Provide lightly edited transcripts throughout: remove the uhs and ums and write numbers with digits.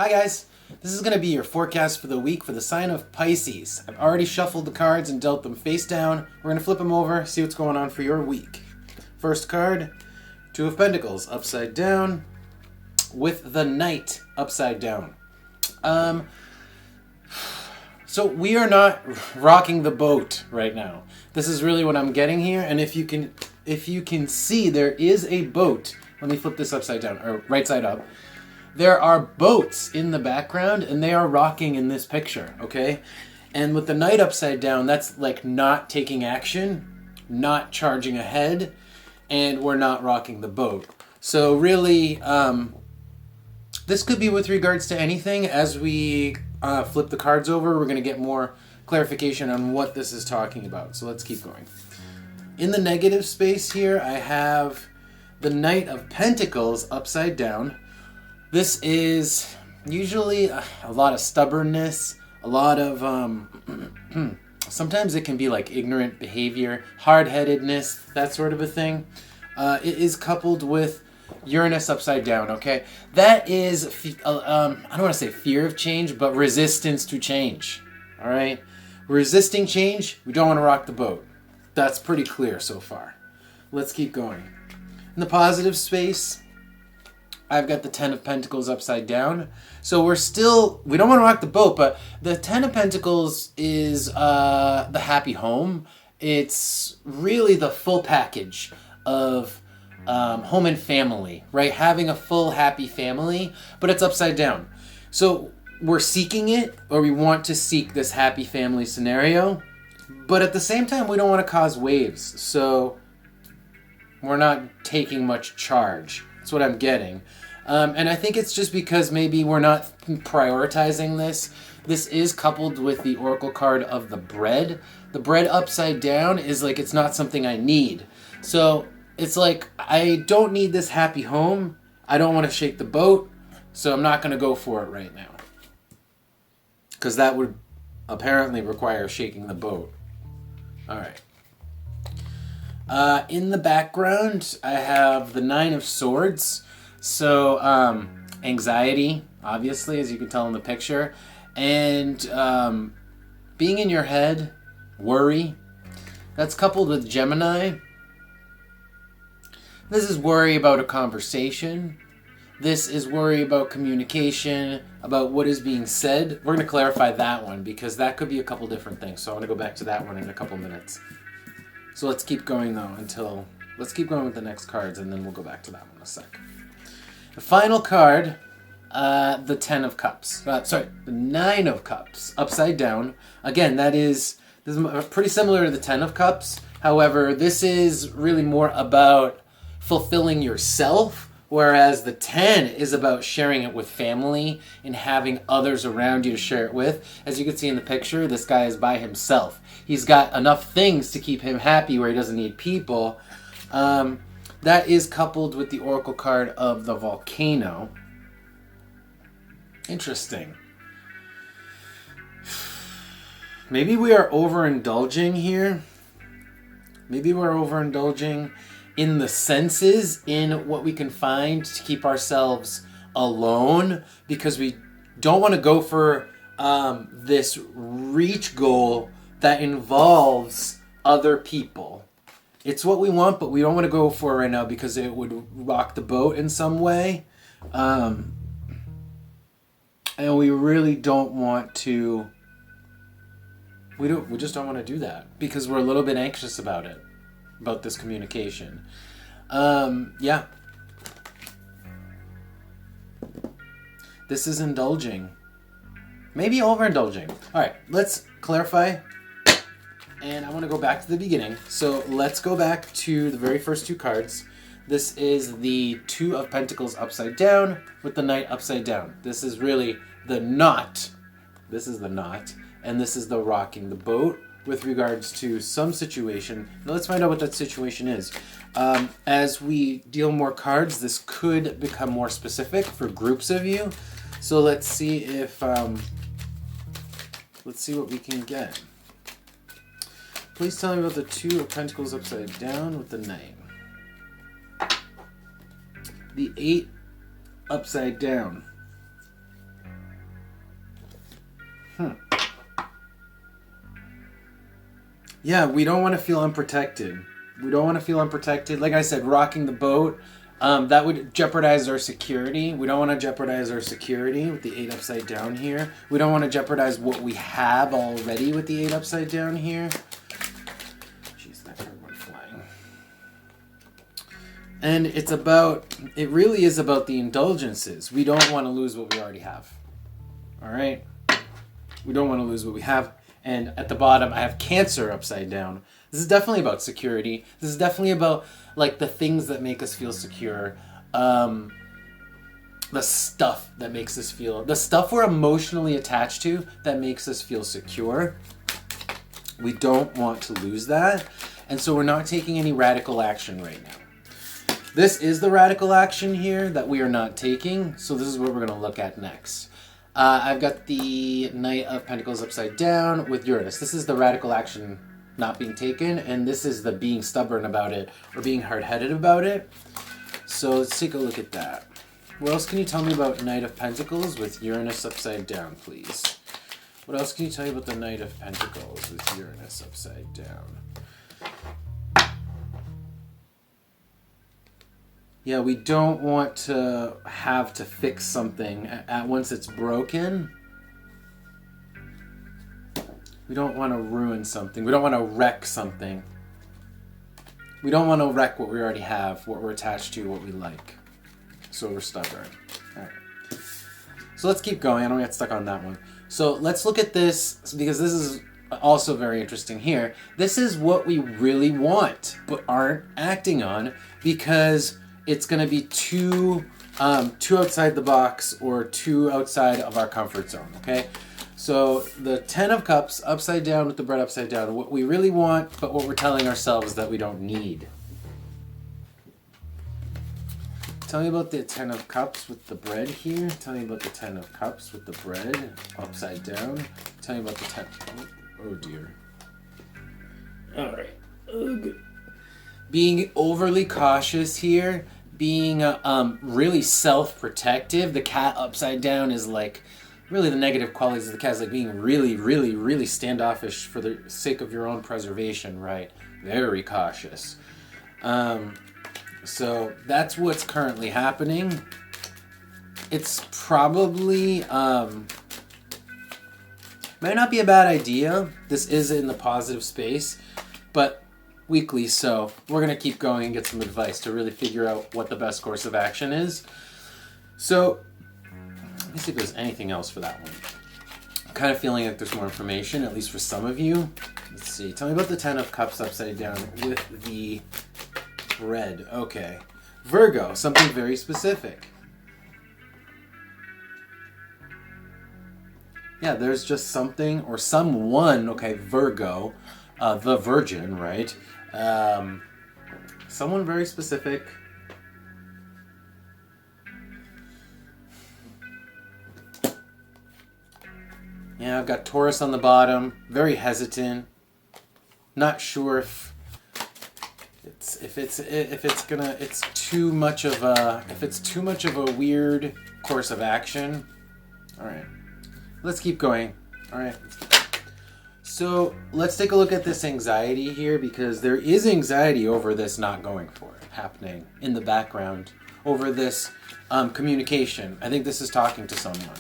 Hi guys, this is going to be your forecast for the week for the sign of Pisces. I've already shuffled the cards and dealt them face down. We're going to flip them over, see what's going on for your week. First card, Two of Pentacles upside down with the Knight upside down. So we are not rocking the boat right now. This is really what I'm getting here, and if you can see, there is a boat. Let me flip this upside down, or right side up. There are boats in the background, and they are rocking in this picture, okay? And with the Knight upside down, that's like not taking action, not charging ahead, and we're not rocking the boat. So really, this could be with regards to anything. As we flip the cards over, we're going to get more clarification on what this is talking about. So let's keep going. In the negative space here, I have the Knight of Pentacles upside down. This is usually a lot of stubbornness, a lot of, sometimes it can be like ignorant behavior, hard-headedness, that sort of a thing. It is coupled with Uranus upside down, okay? That is, I don't want to say fear of change, but resistance to change, all right? Resisting change, we don't want to rock the boat. That's pretty clear so far. Let's keep going. In the positive space, I've got the Ten of Pentacles upside down. So we don't want to rock the boat, but the Ten of Pentacles is the happy home. It's really the full package of home and family, right? Having a full happy family, but it's upside down. So we're seeking it, or we want to seek this happy family scenario, but at the same time, we don't want to cause waves. So we're not taking much charge. That's what I'm getting. And I think it's just because maybe we're not prioritizing this. This is coupled with the Oracle card of the bread. The bread upside down is like, it's not something I need. So it's like, I don't need this happy home. I don't want to shake the boat. So I'm not going to go for it right now. Because that would apparently require shaking the boat. All right. In the background, I have the Nine of Swords. So, anxiety, obviously, as you can tell in the picture. And being in your head, worry. That's coupled with Gemini. This is worry about a conversation. This is worry about communication, about what is being said. We're going to clarify that one because that could be a couple different things. So I want to go back to that one in a couple minutes. So let's keep going though let's keep going with the next cards and then we'll go back to that one in a sec. The final card, the Ten of Cups. The Nine of Cups, upside down. Again, this is pretty similar to the Ten of Cups. However, this is really more about fulfilling yourself, whereas the 10 is about sharing it with family and having others around you to share it with. As you can see in the picture, this guy is by himself. He's got enough things to keep him happy where he doesn't need people. That is coupled with the Oracle card of the Volcano. Interesting. Maybe we are overindulging here. Maybe we're overindulging in the senses, in what we can find to keep ourselves alone, because we don't want to go for this reach goal that involves other people. It's what we want, but we don't want to go for it right now because it would rock the boat in some way. And we really don't want to... We just don't want to do that because we're a little bit anxious about it, about this communication. Yeah. This is indulging. Maybe overindulging. All right, let's clarify. And I want to go back to the beginning. So let's go back to the very first two cards. This is the Two of Pentacles upside down with the Knight upside down. This is really the knot. This is the knot. And this is the rocking the boat with regards to some situation. Now let's find out what that situation is. As we deal more cards, this could become more specific for groups of you. So let's see if, let's see what we can get. Please tell me about the Two of Pentacles upside down with the Knight. The Eight upside down. Yeah, we don't want to feel unprotected. We don't want to feel unprotected. Like I said, rocking the boat, that would jeopardize our security. We don't want to jeopardize our security with the 8 upside down here. We don't want to jeopardize what we have already with the 8 upside down here. Jeez, that card went flying. And it really is about the indulgences. We don't want to lose what we already have. All right? We don't want to lose what we have. And at the bottom, I have Cancer upside down. This is definitely about security. This is definitely about, like, the things that make us feel secure. The stuff that makes us feel... The stuff we're emotionally attached to that makes us feel secure. We don't want to lose that. And so we're not taking any radical action right now. This is the radical action here that we are not taking. So this is what we're going to look at next. I've got the Knight of Pentacles upside down with Uranus. This is the radical action not being taken, and this is the being stubborn about it or being hard-headed about it. So let's take a look at that. What else can you tell me about Knight of Pentacles with Uranus upside down, please? What else can you tell me about the Knight of Pentacles with Uranus upside down? Yeah, we don't want to have to fix something at once it's broken. We don't want to ruin something. We don't want to wreck something. We don't want to wreck what we already have, what we're attached to, what we like. So we're stubborn. All right. So let's keep going. I don't get stuck on that one. So let's look at this, because this is also very interesting here. This is what we really want, but aren't acting on, because it's going to be too outside the box or too outside of our comfort zone, okay? So the 10 of Cups upside down with the bread upside down, what we really want, but what we're telling ourselves that we don't need. Tell me about the 10 of Cups with the bread here. Tell me about the 10 of Cups with the bread upside down. Tell me about the 10... Oh dear. All right. Ugh. Being overly cautious here, being really self-protective. The cat upside down is like, really the negative qualities of the cat is like being really, really, really standoffish for the sake of your own preservation, right? Very cautious. So that's what's currently happening. It's probably, might not be a bad idea. This is in the positive space, but weekly, so we're going to keep going and get some advice to really figure out what the best course of action is. So let me see if there's anything else for that one. I'm kind of feeling like there's more information, at least for some of you. Let's see. Tell me about the 10 of Cups upside down with the bread. Okay. Virgo, something very specific. Yeah, there's just something or someone, okay, Virgo, the Virgin, right? Someone very specific. Yeah, I've got Taurus on the bottom, very hesitant. Not sure if it's too much of a weird course of action. All right. Let's keep going. All right. So let's take a look at this anxiety here, because there is anxiety over this not going for it, happening in the background, over this communication. I think this is talking to someone.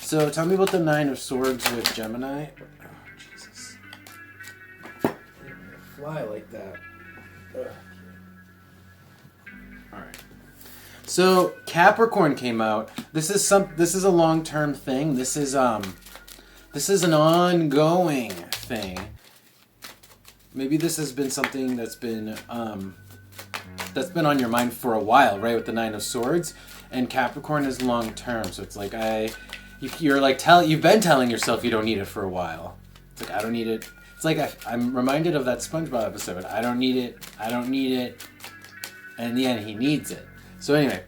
So tell me about the 9 of Swords with Gemini. Oh, Jesus. Fly like that. Ugh. All right. So Capricorn came out. This is a long-term thing. This is an ongoing thing. Maybe this has been something that's been on your mind for a while, right? With the 9 of Swords, and Capricorn is long term, so it's like you've been telling yourself you don't need it for a while. It's like I don't need it. It's like I'm reminded of that SpongeBob episode. I don't need it. I don't need it. And in the end, he needs it. So anyway,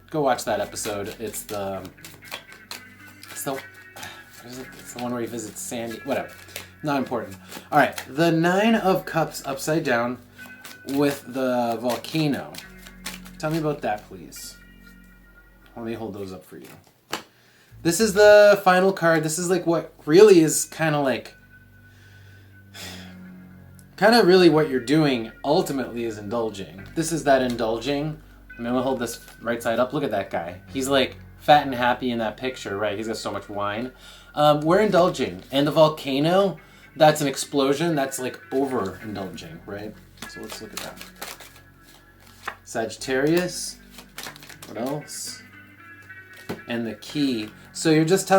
go watch that episode. It's the one where he visits Sandy. Whatever. Not important. All right. The 9 of Cups upside down with the volcano. Tell me about that, please. Let me hold those up for you. This is the final card. This is like what really is kind of really what you're doing ultimately is indulging. This is that indulging. I'm going to hold this right side up. Look at that guy. He's like fat and happy in that picture, right? He's got so much wine. We're indulging. And the volcano, that's an explosion. That's like overindulging, right? So let's look at that. Sagittarius. What else? And the key. So you're just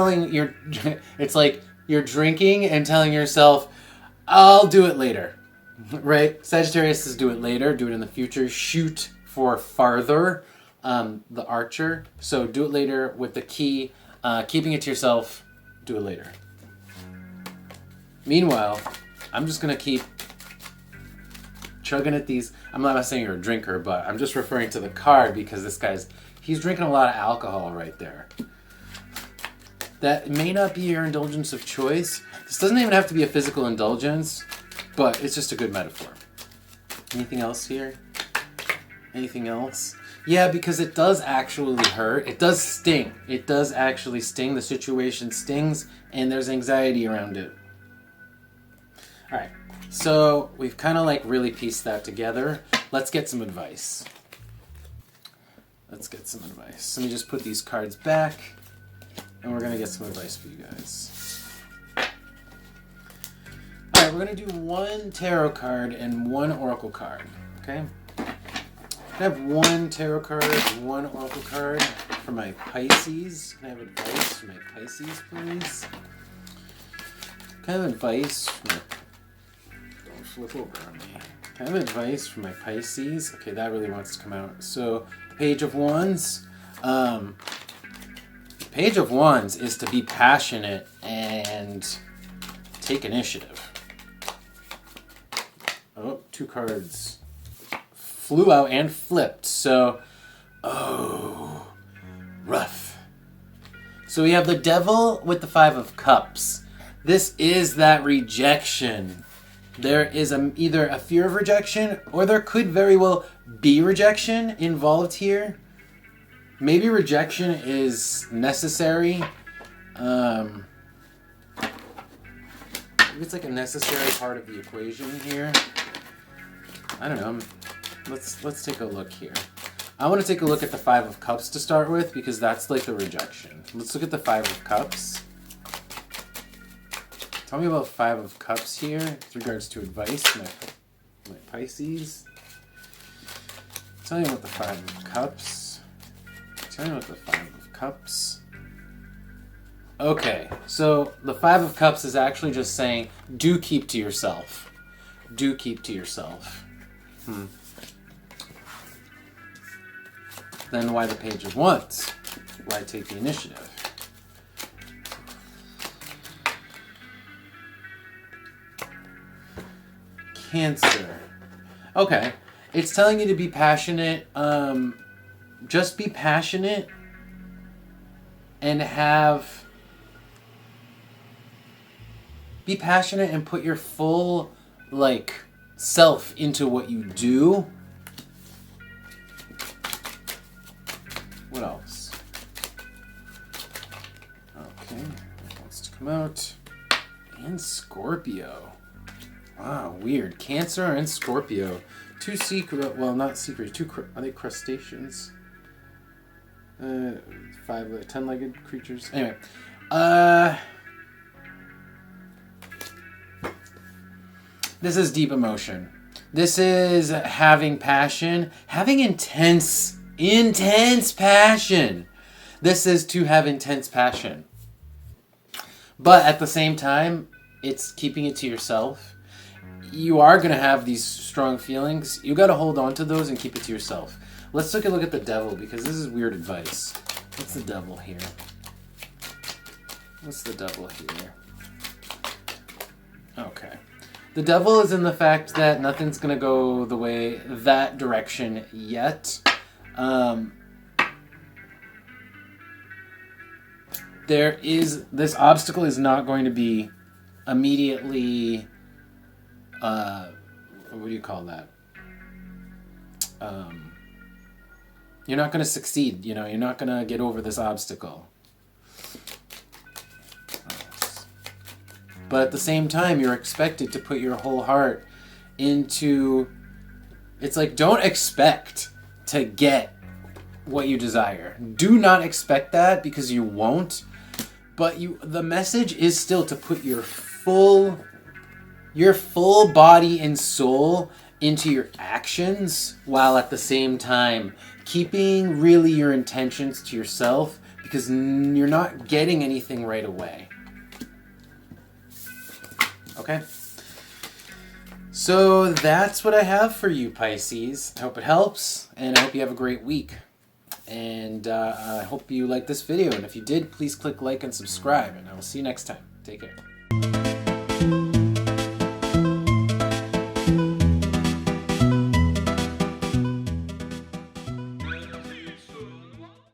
it's like you're drinking and telling yourself, I'll do it later, right? Sagittarius is do it later, do it in the future, shoot for farther, the archer. So do it later with the key, keeping it to yourself, do it later. Meanwhile, I'm just going to keep chugging at these. I'm not saying you're a drinker, but I'm just referring to the card because he's drinking a lot of alcohol right there. That may not be your indulgence of choice. This doesn't even have to be a physical indulgence, but it's just a good metaphor. Anything else here? Anything else? Yeah, because it does actually hurt. It does sting. It does actually sting. The situation stings, and there's anxiety around it. All right, so we've kind of like really pieced that together. Let's get some advice. Let me just put these cards back. And we're going to get some advice for you guys. All right, we're going to do one tarot card and one oracle card, okay? I have one tarot card and one oracle card for my Pisces. Can I have advice for my Pisces, please? Can I have advice for my... Don't flip over on me. Can I have advice for my Pisces? Okay, that really wants to come out. So, Page of Wands. Page of Wands is to be passionate and take initiative. Oh, two cards flew out and flipped. So, rough. So we have the Devil with the Five of Cups. This is that rejection. There is either a fear of rejection or there could very well be rejection involved here. Maybe rejection is necessary. Maybe it's like a necessary part of the equation here. I don't know. Let's take a look here. I want to take a look at the Five of Cups to start with because that's like the rejection. Let's look at the Five of Cups. Tell me about Five of Cups here with regards to advice, my Pisces. Tell me about the Five of Cups. Tell me about the Five of Cups. Okay, so the Five of Cups is actually just saying, do keep to yourself. Do keep to yourself. Then why the Page of Wands? Why take the initiative? Cancer. Okay, it's telling you to be passionate. Just be passionate and be passionate and put your full self into what you do. What else? Okay, that wants to come out. And Scorpio. Wow, weird. Cancer and Scorpio. Two secret, well, not secret, are they crustaceans? 10-legged creatures. Anyway, this is deep emotion. This is having passion, having intense passion. This is to have intense passion. But at the same time, it's keeping it to yourself. You are going to have these strong feelings. You got to hold on to those and keep it to yourself. Let's take a look at the Devil because this is weird advice. What's the Devil here? What's the Devil here? Okay. The Devil is in the fact that nothing's going to go that direction yet. This obstacle is not going to be immediately, what do you call that? You're not going to succeed, you're not going to get over this obstacle. But at the same time, you're expected to put your whole heart into... It's like, don't expect to get what you desire. Do not expect that, because you won't. But the message is still to put your full body and soul into your actions, while at the same time keeping really your intentions to yourself, because you're not getting anything right away. Okay? So that's what I have for you, Pisces. I hope it helps, and I hope you have a great week. And I hope you liked this video, and if you did, please click like and subscribe, and I will see you next time. Take care.